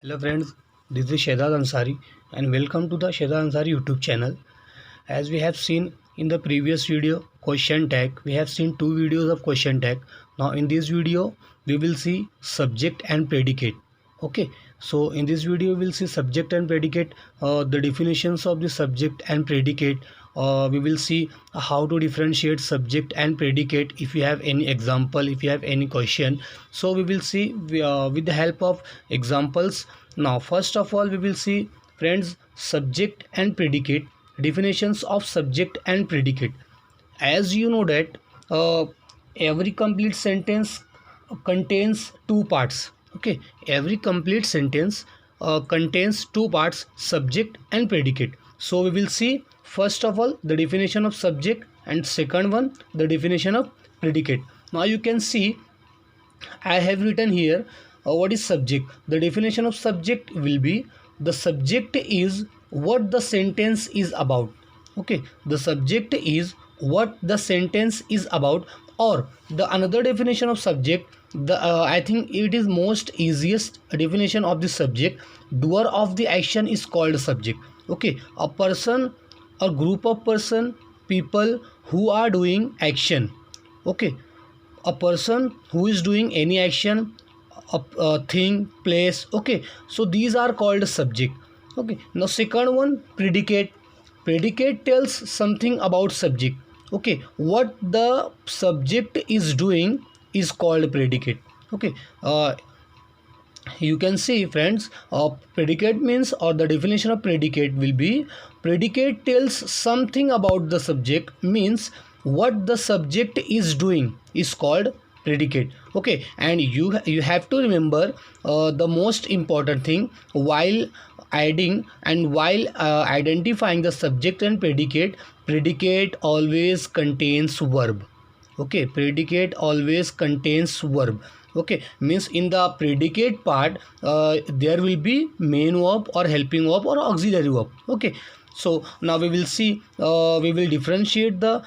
Hello friends, this is Shehzad Ansari and welcome to the Shehzad Ansari YouTube channel. As we have seen in the previous video question tag, we have seen two videos of question tag. Now in this video we will see subject and predicate. Okay, so in this video we will see subject and predicate, the definitions of the subject and predicate. We will see how to differentiate subject and predicate if you have any example, if you have any question. So we will see with the help of examples. Now first of all we will see, friends, subject and predicate, definitions of subject and predicate. As you know that every complete sentence contains two parts. Okay, every complete sentence contains two parts, subject and predicate. So we will see first of all the definition of subject and second one the definition of predicate. Now you can see I have written here what is subject. The definition of subject will be, the subject is what the sentence is about. Okay, the subject is what the sentence is about. Or the another definition of subject, the I think it is most easiest definition of the subject, doer of the action is called subject. Okay, a person, a group of person, people who are doing action. Okay, a person who is doing any action, a thing, place. Okay, so these are called subject. Okay, now second one, predicate. Predicate tells something about subject. Okay, what the subject is doing is called predicate. Okay, you can see, friends, predicate means, or the definition of predicate will be, predicate tells something about the subject, means what the subject is doing is called predicate. Okay, and you have to remember the most important thing while adding and while identifying the subject and predicate. Predicate always contains verb. Okay, predicate always contains verb. Okay, means in the predicate part there will be main verb or helping verb or auxiliary verb. Okay, so now we will see, we will differentiate the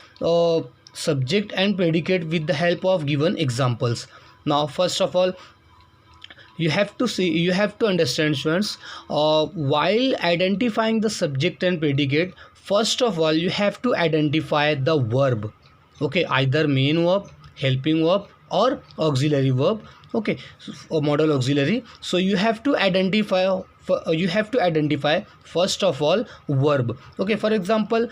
subject and predicate with the help of given examples. Now first of all, you have to see, you have to understand, students, while identifying the subject and predicate, first of all you have to identify the verb. Okay, either main verb, helping verb or auxiliary verb. Okay, or modal auxiliary. So you have to identify, you have to identify first of all verb. Okay, for example,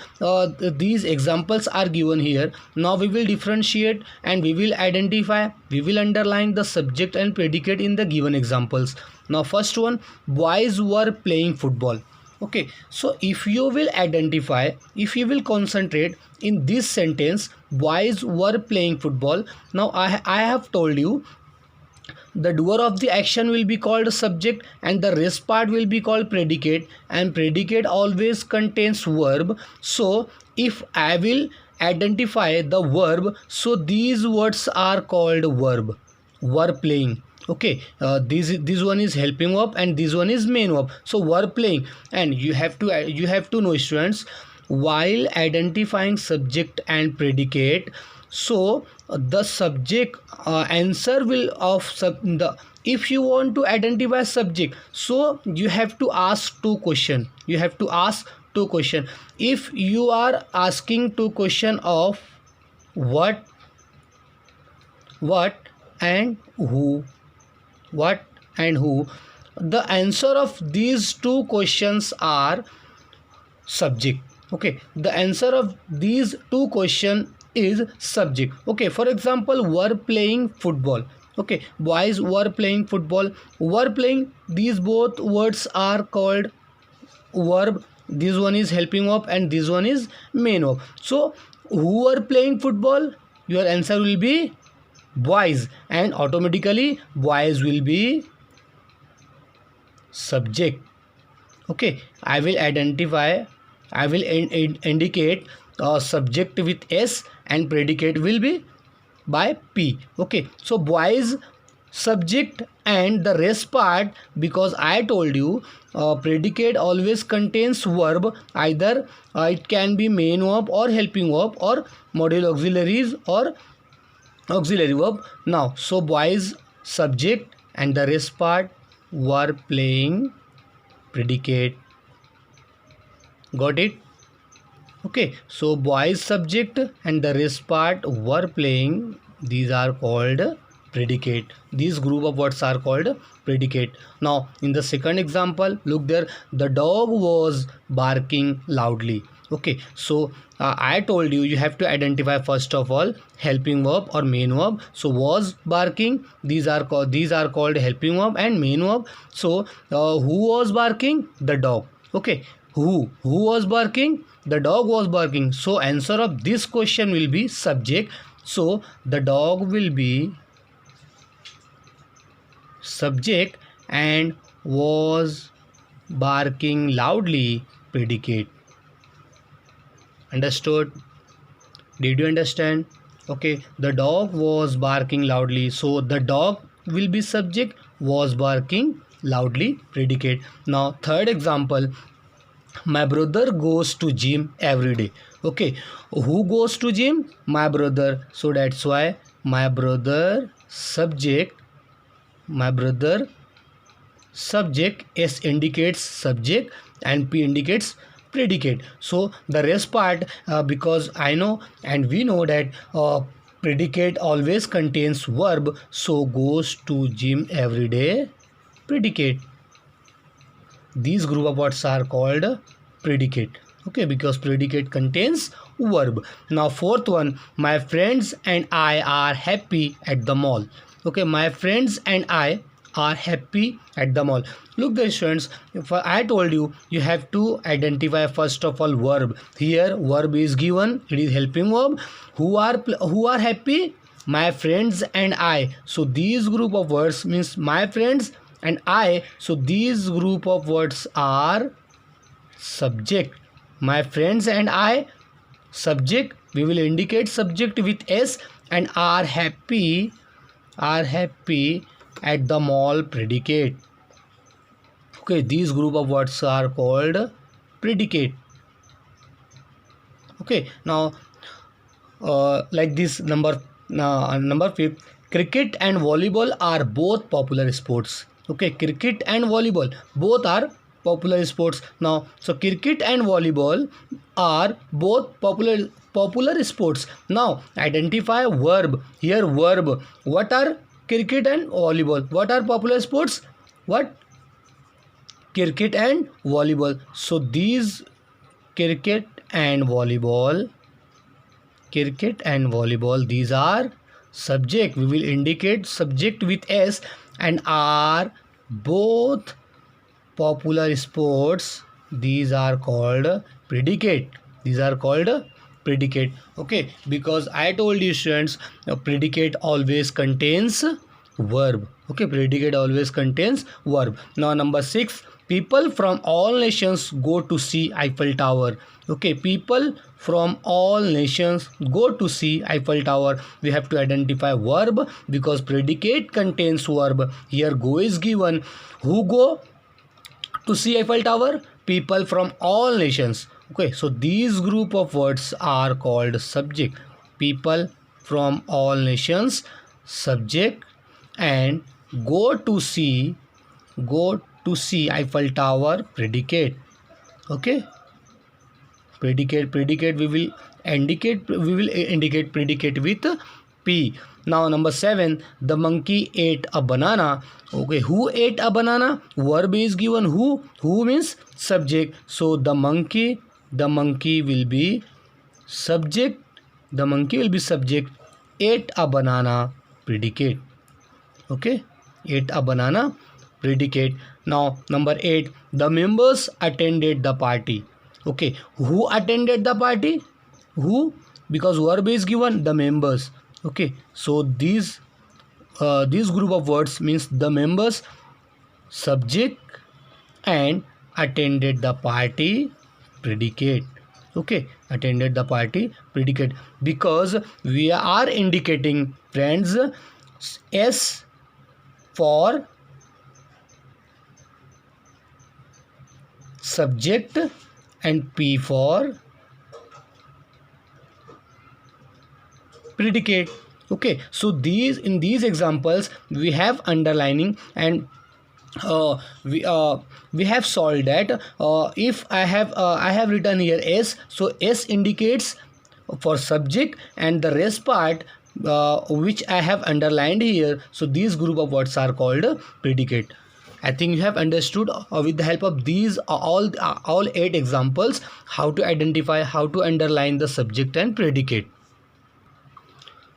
these examples are given here. Now we will differentiate and we will identify, we will underline the subject and predicate in the given examples. Now first one, boys were playing football. Okay, so if you will identify, if you will concentrate in this sentence, boys were playing football. Now I have told you the doer of the action will be called subject and the rest part will be called predicate, and predicate always contains verb. So if I will identify the verb, so these words are called verb. Were playing. Okay, this one is helping verb and this one is main verb. So were playing. And you have to know, students, while identifying subject and predicate, so the subject answer will of the, if you want to identify subject, so you have to ask two question. You have to ask two question. If you are asking two question of what and who, what and who, the answer of these two questions are subject. Okay, the answer of these two question is subject. Okay, for example, were playing football. Okay, boys were playing football. Were playing, these both words are called verb. This one is helping verb and this one is main verb. So who were playing football, your answer will be boys, and automatically boys will be subject. Okay, I will identify, I will indicate subject with S and predicate will be by P. Okay, so boys subject and the rest part, because I told you predicate always contains verb, either it can be main verb or helping verb or modal auxiliaries or auxiliary verb. Now so boys subject and the rest part were playing, predicate. Got it? Okay, so boys subject and the rest part were playing, these are called predicate. These group of words are called predicate. Now in the second example, look there, the dog was barking loudly. Okay, so I told you have to identify first of all helping verb or main verb. So was barking, these are called helping verb and main verb. So who was barking? The dog. Okay, who was barking? The dog was barking. So answer of this question will be subject. So the dog will be subject and was barking loudly, predicate. Understood? Did you understand? Okay, the dog was barking loudly. So the dog will be subject, was barking loudly, predicate. Now third example, my brother goes to gym every day. Okay, who goes to gym? My brother. So that's why my brother subject, my brother subject, S indicates subject and P indicates predicate. So the rest part, because I know and we know that predicate always contains verb, so goes to gym every day, predicate. These group of words are called predicate. Okay, because predicate contains verb. Now fourth one, my friends and I are happy at the mall. Okay, my friends and I are happy at the mall. Look there students, if I told you you have to identify first of all verb. Here verb is given, it is helping verb. Who are happy? My friends and I. So these group of words means my friends and I. So these group of words are subject. My friends and I, subject, we will indicate subject with S, and are happy at the mall, predicate. Okay, these group of words are called predicate. Okay, now like this number fifth, cricket and volleyball are both popular sports. Okay, cricket and volleyball both are popular sports. Now so cricket and volleyball are both popular sports. Now identify verb. Here verb, what are cricket and volleyball? What are popular sports? What? Cricket and volleyball. So these cricket and volleyball, these are subject. We will indicate subject with S, and are both popular sports. These are called predicate. Okay, because I told you students, predicate always contains verb. Okay, predicate always contains verb. Now number 6, people from all nations go to see Eiffel Tower. Okay, people from all nations go to see Eiffel Tower. We have to identify verb because predicate contains verb. Here go is given. Who go to see Eiffel Tower? People from all nations. Okay, so these group of words are called subject. People from all nations, subject, and go to see Eiffel Tower, predicate. Okay, predicate we will indicate predicate with P. Now number 7, the monkey ate a banana. Okay, who ate a banana? Verb is given. Who means subject. So the monkey will be subject. Ate a banana, predicate. Okay, ate a banana, predicate. Now number 8, the members attended the party. Okay, who attended the party? Who? Because verb is given, the members. Okay, so these group of words means the members, subject, and attended the party, predicate. Okay, attended the party, predicate, because we are indicating friends S for subject and P for predicate. Okay, so in these examples we have underlining, and we have solved that if I have written here S, so S indicates for subject, and the rest part which I have underlined here, so these group of words are called predicate. I think you have understood with the help of these all 8 examples how to identify, how to underline the subject and predicate.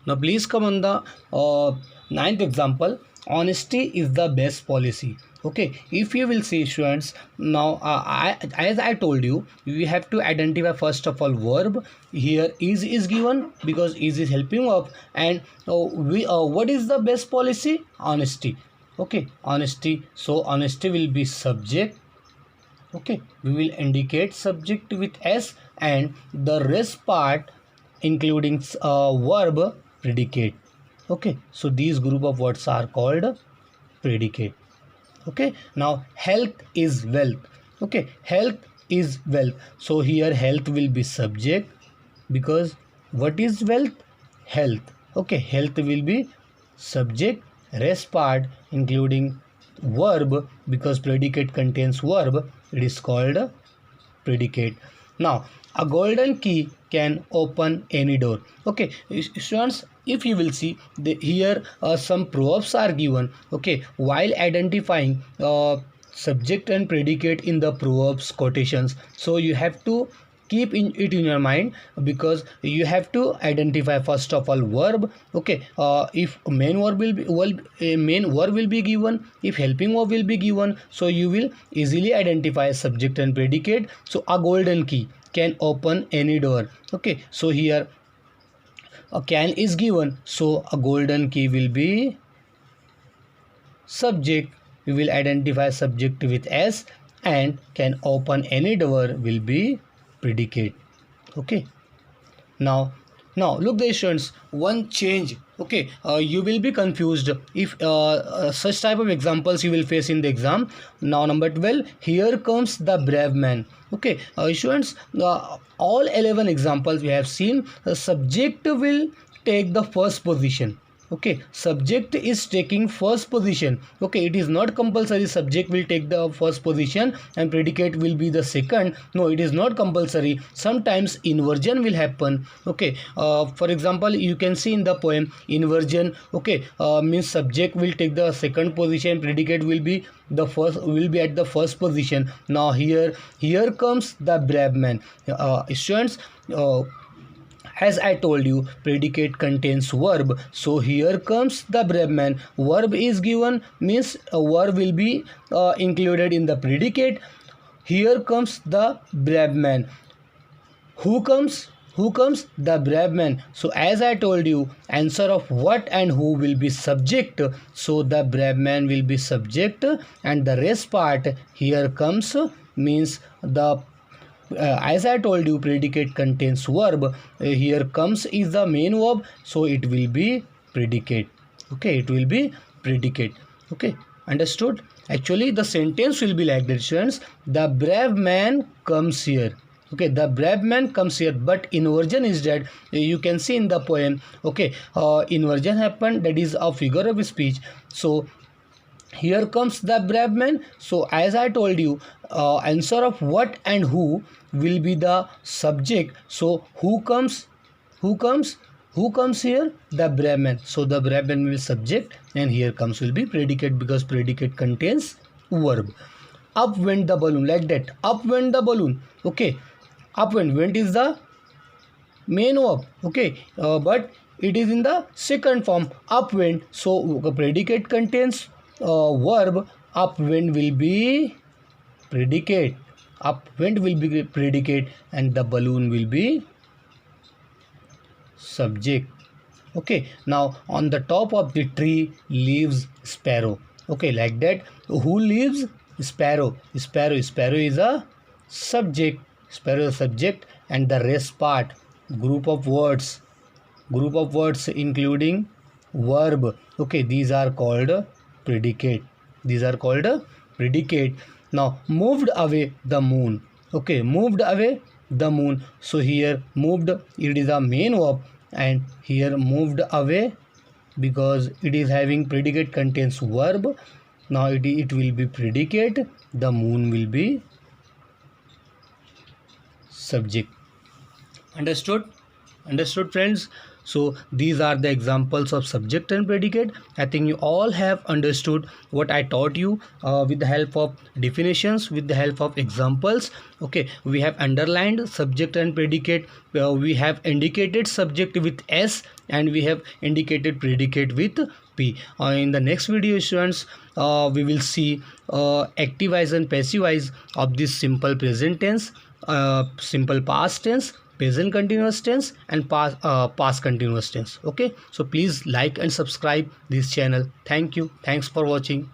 Now please come on the ninth example. Honesty is the best policy. Okay, if you will see students, now as I told you, we have to identify first of all verb. Here is given because is helping up, and what is the best policy? Honesty. Okay, honesty. So honesty will be subject. Okay, we will indicate subject with S, and the rest part including verb predicate. Okay, so these group of words are called predicate. Okay, now health is wealth. Okay, health is wealth. So here health will be subject because what is wealth? Health. Okay, health will be subject, rest part including verb because predicate contains verb, it is called predicate. Now a golden key can open any door. Okay, students, if you will see here some proverbs are given. Okay, while identifying subject and predicate in the proverbs quotations, so you have to keep it in your mind because you have to identify first of all verb. Okay, if main verb will be given, if helping verb will be given, so you will easily identify subject and predicate. So a golden key can open any door. Okay, so here a can is given, so a golden key will be subject. We will identify subject with S, and can open any door will be predicate. Okay, now look the students, one change. Okay, you will be confused if such type of examples you will face in the exam. Now number 12, here comes the brave man. Okay, students, all 11 examples we have seen, the subject will take the first position. Okay, subject is taking first position. Okay, it is not compulsory subject will take the first position and predicate will be the second. No, it is not compulsory. Sometimes inversion will happen. Okay, for example, you can see in the poem inversion. Okay, means subject will take the second position, predicate will be the first, will be at the first position. Now here comes the brave man. Students, as I told you, predicate contains verb. So here comes the brave man. Verb is given, means a verb will be included in the predicate. Here comes the brave man. Who comes? Who comes? The brave man. So as I told you, answer of what and who will be subject. So the brave man will be subject, and the rest part here comes means the as I told you, predicate contains verb. Here comes is the main verb, so it will be predicate. Okay, it will be predicate. Okay, understood? Actually, the sentence will be like that, students. The brave man comes here. Okay, the brave man comes here, but inversion is that you can see in the poem. Okay, inversion happened, that is a figure of speech. So here comes the brave man. So as I told you, answer of what and who will be the subject. So who comes? Who comes? Who comes here? The brave man. So the brave man will be subject, and here comes will be predicate because predicate contains verb. Up went the balloon, like that. Up went the balloon. Okay, up went is the main verb. Okay, but it is in the second form, up went. So predicate contains verb. Up went will be predicate. Up went will be predicate, and the balloon will be subject. Okay, now on the top of the tree lives sparrow. Okay, like that. Who lives? Sparrow. Sparrow is a subject. Sparrow is a subject, and the rest part group of words including verb. Okay, these are called predicate. These are called predicate. Now moved away the moon. Okay, moved away the moon. So here moved, it is a main verb, and here moved away because it is having predicate contains verb. Now it will be predicate, the moon will be subject. Understood friends? So these are the examples of subject and predicate. I think you all have understood what I taught you with the help of definitions, with the help of examples. Okay, we have underlined subject and predicate, we have indicated subject with S, and we have indicated predicate with P. In the next video, students, we will see active wise and passive wise of this simple present tense, simple past tense, present continuous tense, and past continuous tense. Okay, so please like and subscribe this channel. Thank you. Thanks for watching.